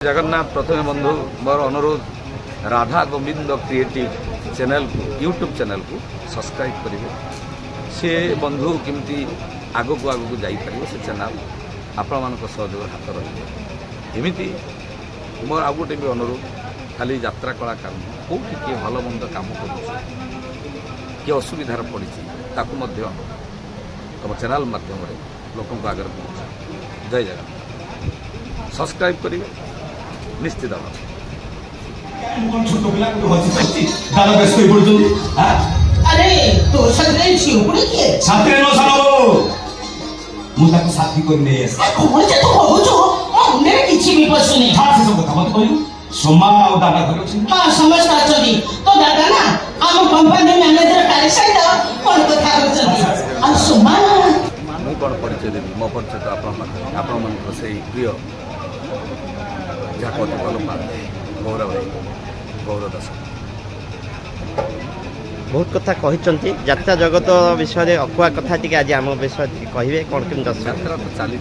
जगन्नाथ प्रथम बंधु मोर अनुरोध राधा गोविंद क्रिएटिव चैनल को यूट्यूब चैनल को सब्सक्राइब करेंगे से बंधु किमती आग को जापर से चैनल आपण मान सहयोग हाथ रही एमती मोर आ गोटे भी अनुरोध खाली यात्रा कलाकार कौटी किए भल मंद कम कर किए असुविधार पड़ी तुम तुम चैनल मध्यम लोक आगे पहुँचा जय जगन्नाथ सब्सक्राइब करेंगे निश्चित अरे तो साथी करने कौन से तो कहू छो हमने किछि भी पसुनी हां से सब मत कहू सोमा और दादा घर अछि हां समझ आछी तो दादा ना हम कंपनी मैनेजर काले सहित कोन कथा करछन आ सोमा मु कोन परिचय देबी मो परिचय तो आपण मन को सही प्रिय जहाँ भल पाते गौरव गौरव दास बहुत कथा कहते यात्रा जगत विषय अकुआ कथा टी आज आम विषय कहे कौन कम यात्रा तो चली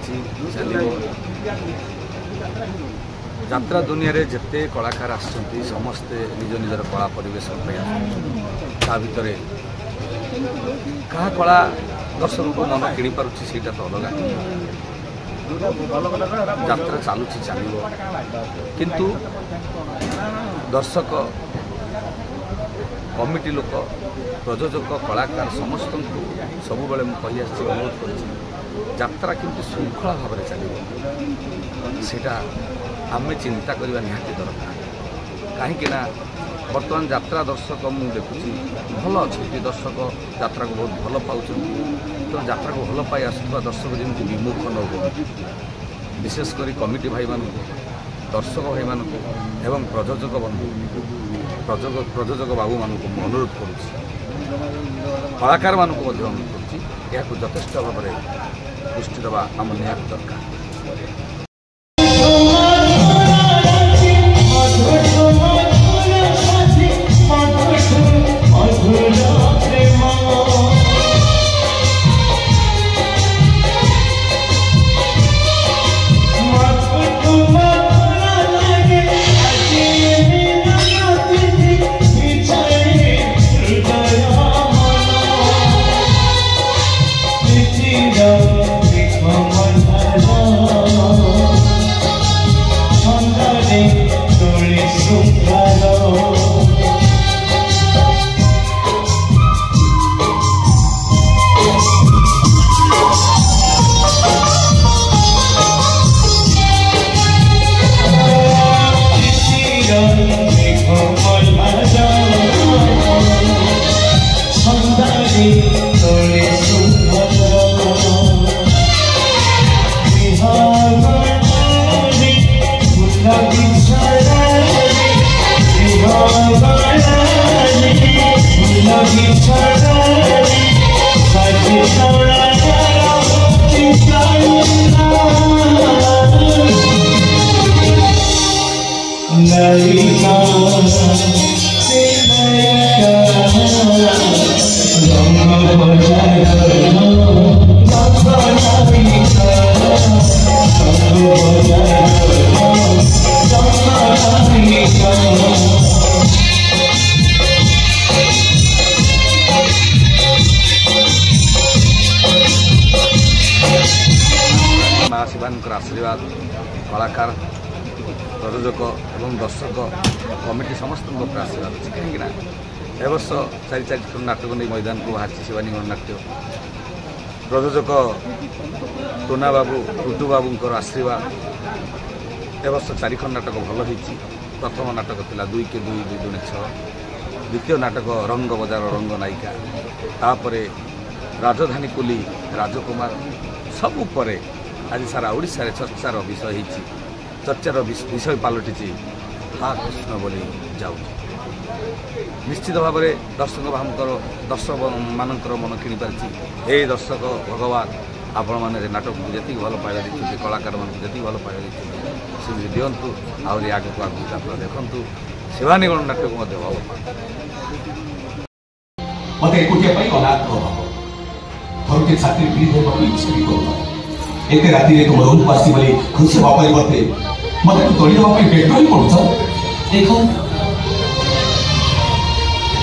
यात्रा दुनिया रे जिते कलाकार आसते समस्ते निज निजर कला परिवेश भितर क्या कला दर्शक को मन किणी पार्टी तो अलग यात्रा चलुची चलो किंतु दर्शक कमिटी लोक प्रयोजक कलाकार समस्त को सब बेले मुझे अनुरोध कर यात्रा किंतु श्रृंखला भाव में चलो सेटा आम चिंता करने निहाती दरकार कहीं बर्तमान यात्रा दर्शक मुझे देखुची भल अच्छे दर्शक यात्रा को बहुत भल पाँच तो यात्रा को भल पाई आसुवा दर्शक जमी विमुख न हो विशेषकर कमिटी भाई मान दर्शक भाई मान एवं प्रयोजक बंधु प्रयोजक बाबू मान अनुरोध करुच्ची कलाकार मान अनुरोध कर यथेष्ट भाव में दृष्टि देवा आम निहाती दरकार माँ शिवानी आशीर्वाद कलाकार प्रयोजक एवं दर्शक कमिटी समस्त आशीर्वाद अच्छे कहीं ए वर्ष 4 नाटक नहीं मैदान को बाहर शिवानी गणनाट्य प्रयोजक टोना बाबू टुटू बाबूर आशीर्वाद ए वर्ष 4 नाटक भल हो प्रथम नाटक था 2 के 2 2 दुणे 6 द्वितीय नाटक रंग बजार रंग नायिका तापर राजधानी कुली राजकुमार सबू पर आज सारा ओडिशा रे चर्चार विषय होती चर्चार विषय पलटि हा कृष्ण बोली जाऊ निश्चित भाव में दर्शक मानकर मन किणी पार्टी दर्शक भगवान आपण मैंने नाटक को जी भल पाइबा देखते कलाकार मान जी भल पाइबा देखते से दिंतु आहरी आगे आप देखु शिवानी गणनाट्य को भल पाते छात्री इच्छा भी करूँ एते राति तुम रूम को आसी खुशी हवा परिवर्ते मत तोड़ी देवा बेट ही पड़ुछ देखो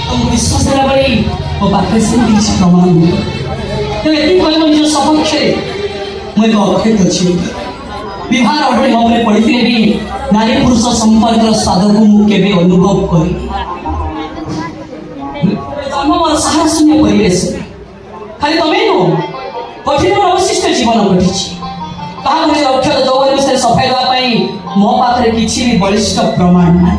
तुम विश्वास देला बड़ी मो पाखे से किसी प्रमाण नहीं तो एति कहलो निज सपक्ष मैं तो अखेत अछि विवाह अवधि हमरे पढ़िथिले भी नारी पुरुष संपर्क स्वाद को मु केबे अनुभव करी जन्म मोर साहसन्य परिवेश खाली तमे नो कठिन अवशिष्ट जीवन घटिछि कहा मुझे अक्षर जौवन से सफाई देवा पई मो पाखरे किछि भी बलिष्ठ प्रमाण ना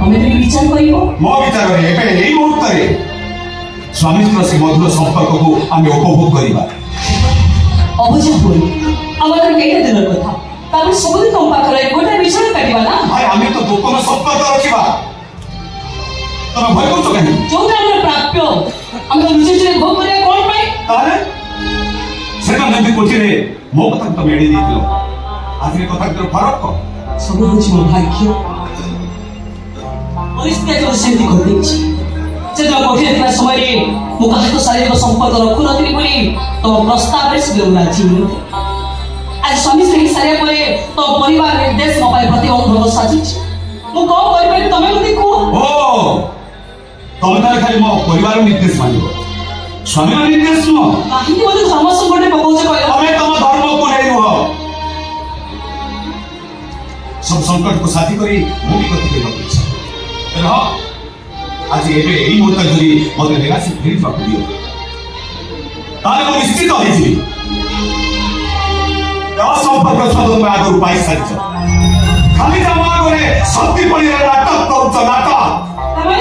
तमे भी विचार करिवो मो विचार रे एबे एई मुहूर्त रे स्वामी से मधुर संपर्क को आमे उपभोग करिबा अबुझा होई हमर केते दिन कथा ताबे सबुदी तुम पाखरे गोटे विषय काटिबा ना भाई आमे तो गोपन संपर्क रखिबा तमे भय करछो कानी जोटा हमर प्राप्य हम तो विशेष भोग करे कोन पाई ताले सेना नदी कोठिरे मो कथा तमे एडी दिथिलो आखिर कथा के फरक को सब कुछ मो भाग्य परिस्थिति जो सेंती घटिछि से जो कोठिरे थिबा समय रे मो काहे शारीरिक संपर्क रखु नथि बोली तो प्रस्ताव रे से राजी आज स्वामी स्त्री सारे परे तो परिवार निर्देश म पाए प्रति अनुरोध साजी मो को परिवार तमे मते को ओ तमे ताले खाली मो परिवार निर्देश मानिबो स्वामी निर्देश नो काहे बोले धर्म संकटे पकोचे कहला तमे तम धर्म को नै रुह सब संकट को साथी करी मु भी कथि के पछ रह आज एबे एई मुहूर्त जरी मते निराश फेरी फाक दियो ताले मु निश्चित होई छी संपर्क छद में आगे उपाय साज खाली जमा करे शक्ति पड़ी नाटक कौच नाटक तमे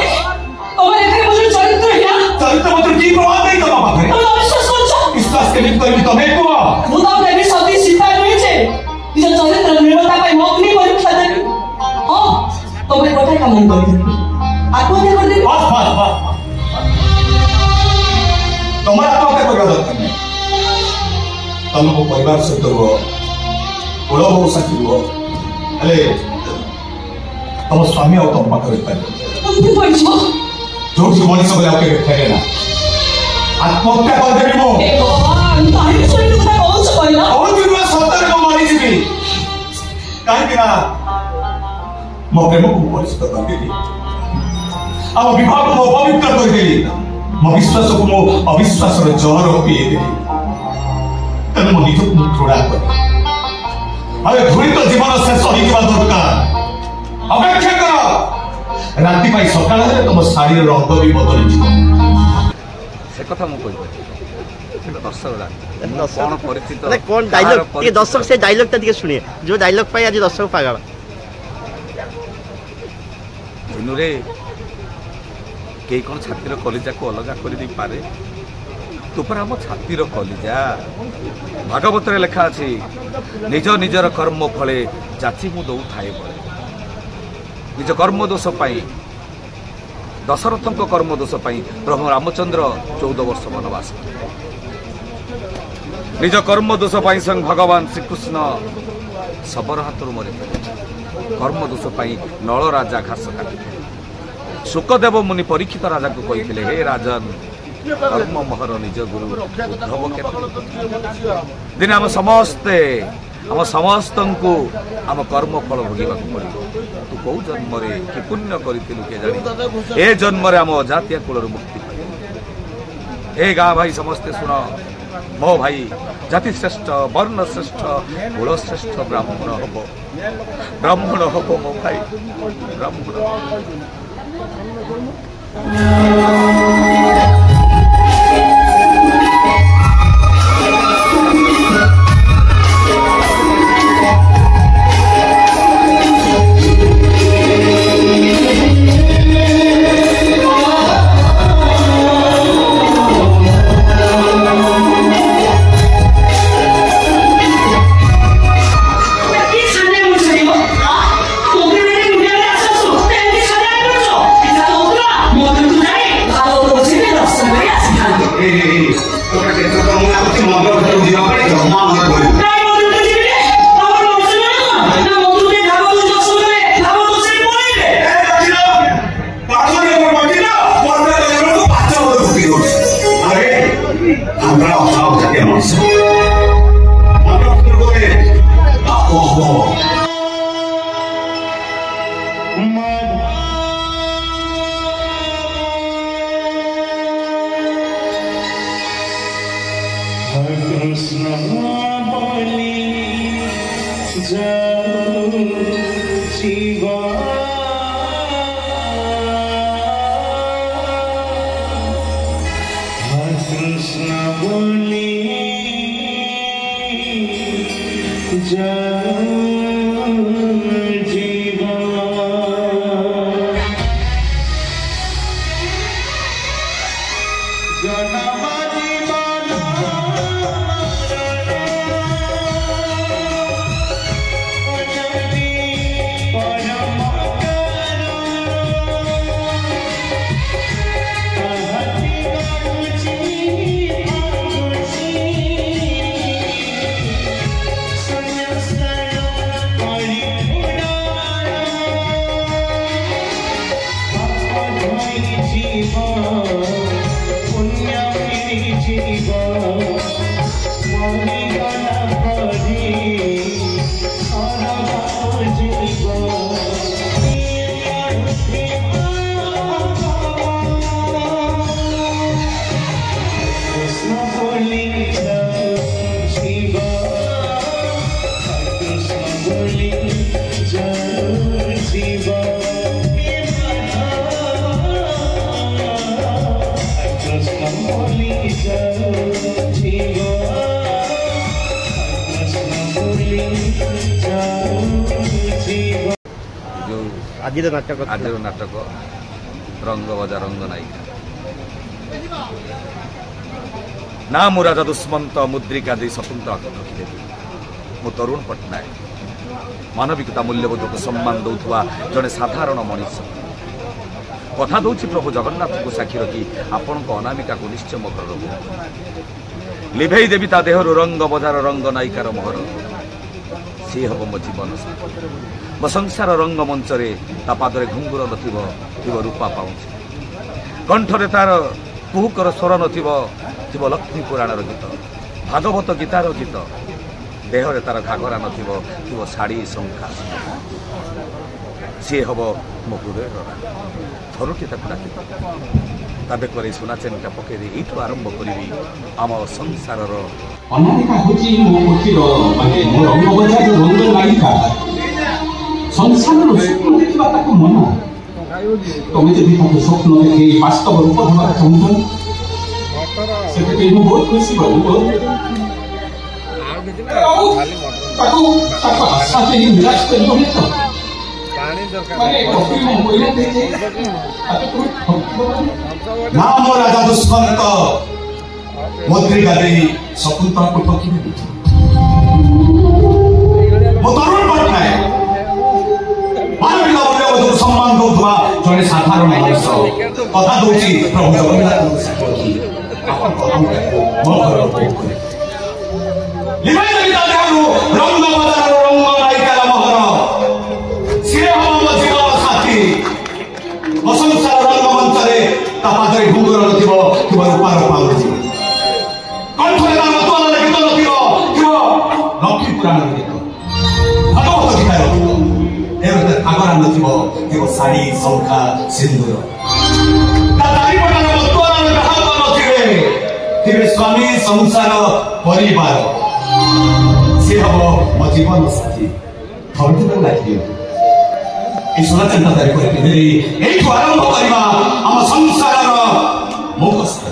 एखरे मुझे चरित्र हिया चरित्र मतलब की प्रभाव नहीं तमा पाखरे तमे अविश्वास करछ विश्वास के निमित्त करबी तमे को मु तो देवी सती सीता नहीं छे निज चरित्र निर्मलता पाई अग्नि परीक्षा देबी हां तमे गोटे काम करिबी आत्महत्या कर देबी बस तुम्हारा आत्महत्या करबा दरकार नहीं तुमको परिवार सहित रुह कुल बहु साथी रुह हेले तुम स्वामी और तुम पाखरे तुम पड़छो जो कि मनीष बोले आपके फेरे ना आत्महत्या कर देबी मो ए भगवान ताही सुनि तुम कहछ कहला और दिन में सत्तर को मारी जीवी काहे कि ना मो प्रेम को परिचित कर देली अब विवाह को पवित्र कर देली मो विश्वास को मो अविश्वास रो जहर पिए देली तने मो निज को थोड़ा कर अरे थोड़ी तो जीवन शेष होई जीवा दरकार अपेक्षा कर राति पाई सकाळ रे तुम साड़ी रंग भी बदली जीव से कथा मु कहि दर्शक कौन परिचित कौन डायलॉग ये दर्शक से डायलॉग ता सुनिए जो डायलॉग पाई आज दर्शक पागल दिनुरे कई कौन छातीर कलिजा को अलग कर दे पारे तू पर आम छातीर कलिजा भागवत लेखा अछि निज निजर कर्म फले जाची मु दौ थाए पड़े निज कर्म दोष पाई दशरथ कर्म दोष पाई प्रभु रामचंद्र 14 वर्ष वनवास निज कर्म दोष पाई संग भगवान श्रीकृष्ण शबर हाथ मरी कर्म दोष पाई नल राजा घास काटि शुकदेव मुनि परीक्षित राजा को कही हे राजन कर्म मोहर निज गुरु उद्धव दिन आम समस्त को आम कर्म फल भोगवा पड़ो तू कौ जन्म कि पुण्य करूँ के जानी ए जन्म आम अजातीय कूल मुक्ति ए गाँ भाई समस्ते शुण मो भाई जाति श्रेष्ठ वर्ण श्रेष्ठ कुल श्रेष्ठ ब्राह्मण हम मो भाई ब्राह्मण कृष्ण बोली जाओ जीवा कृष्ण बोली जाओ जीवा आज नाटक रंग बजा रंग नायिका ना मु राजा दुष्मंत मुद्रिका दे स्वतंत्र रखिदेवी मु तरुण पट्टनायक मानविकता मूल्यबोध को सम्मान दौथुवा जड़े साधारण मनीष कथा दौची प्रभु जगन्नाथ को साक्षी रखी आपण को अनामिका को निश्चय मकर लिभेई देवी ता देहरु रंग बजार रंग नायिकार मोहर सी हम मो जीवन मो संसार रंग मंचरे ता पादरे घुंगुर नथिबो थिबो रूपा पाउछ कंठरे तार कुहुकर स्वर नथिबो थिबो लक्ष्मी पुराणर गीत भागवत गीतार गीत देहरे तार घाघरा नथिबो थिबो साड़ी शंखा सी हम मो हृदय थरुटी ताकू डाकी ता बेकरे सुना चेनटा पकेदे एठू आरंभ करिवि आम संसारर अनामिका होची मो मोतिर माने मो रंग बजार रंग नायिका संसारर स्वप्न देखिबा ताकू मन तमे जदि ताकू स्वप्न देखि वास्तव रूप धरबा चाहूछन सेते मु बहुत खुशी भलु ताकू आशा से निराश करियो नि तो नाम राजा दुष्मंत मुद्रिका देवी शकुंतला को ठकिबे मो तरुण पट्टनायक मानविका मूल्यबोध सम्मान दौथुवा जड़े साधारण मनीष कथा दौची प्रभु जगन्नाथ को साक्षी रंग बजार रंग नायिकार मोहर सिरे हम जीवन साथी संसार रंग मंचरे तापादरे घुंगुर नथिबो किबा रूपार पाउछि कंठरे तार मतवान गीत नथिबो किबा लक्ष्मी पुराण गीत भागवत गीतार गीत एवं आगरा नथिबो किबा साड़ी शंखा सिंदूर ता दारी पटार मतवान ग्राहक नथिबे तिबे स्वामी संसार परिवार से हम मो जीवन साथी थरुटी लागी ईश्वर चिंता दारी कर आरंभ करवा आम संसार मुखस्थ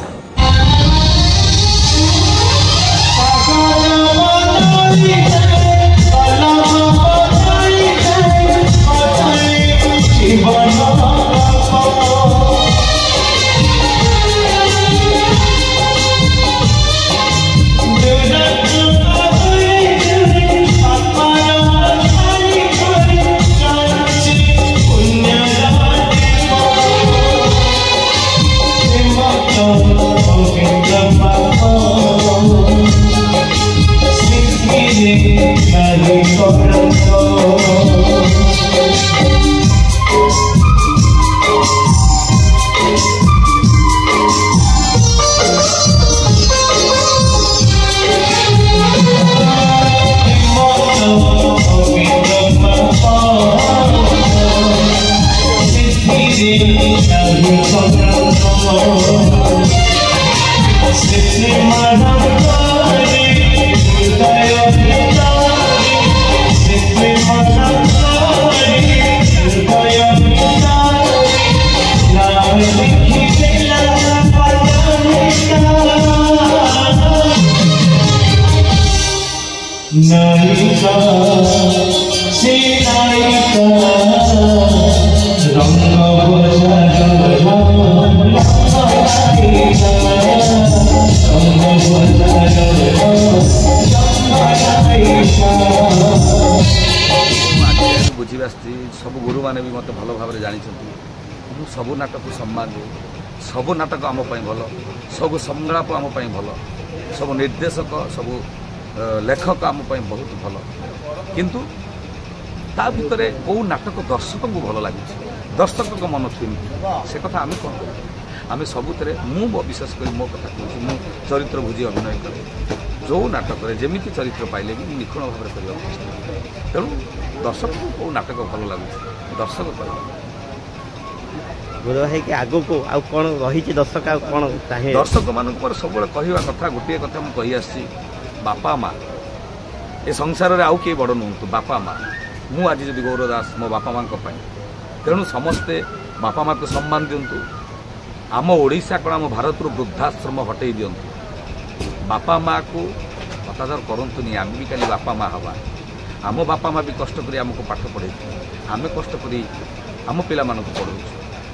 नायिका से नायिका रंग बुझा सब गुरु मैंने भी मत भल भाव जानी सबू नाटक को सम्मान दे सबू नाटक आम भल सब संलाप आम भल सब निर्देशक सब लेखक आम बहुत भल किंतु ता भितर कौ नाटक दर्शक को भल लगे दर्शक मन छुई से कथा आम कौन कर आम सबुत मु विशेष कर मो कथा कहूँ मु चरित्र भुजी अभिनय करे जो नाटक जमी चरित्र पाइले भी निखुण भाव में करने तेणु दर्शक को कौ नाटक भल लगे दर्शक कर गुरु भाई कि आगो को आ कौन रही दर्शक कौन चाहिए दर्शक मान सब कहवा कथा गोटे कथा मुझे कही आसी बापा माँ ए संसार में आउ किए बड़ नुहतु बापा माँ मु आज जब गौर दास मो बापा माँ तेणु समस्ते बापा माँ को सम्मान दिंतु आम ओडिशा कौन आम भारत वृद्धाश्रम हटई दिंतु बापा माँ को हतादर करतुनि आम भी खाली बापा माँ हवा आम बापा माँ भी कष्ट कर आमको पाठ पढ़े आम कष्ट कर आम पिला पढ़ाऊँ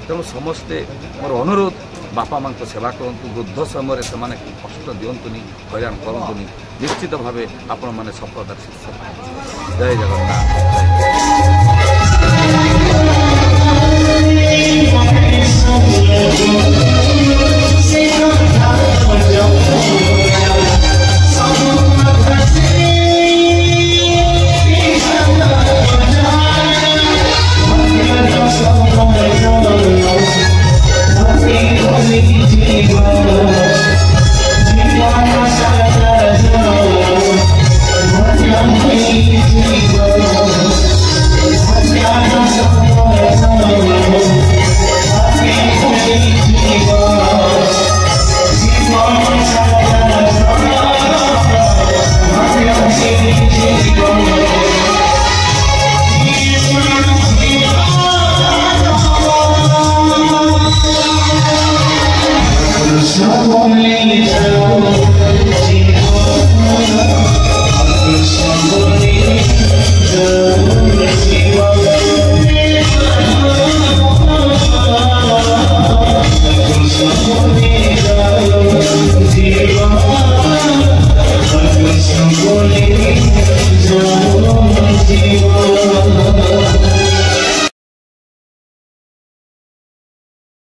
तेणु समस्ते मोर अनुरोध बापा माँ को सेवा करतु वृद्ध समय से कष्ट दिंतुनि हैरान करतुनि निश्चित भाव आपण मैंने सफलतार शीर्ष जय जगन्नाथ Somebody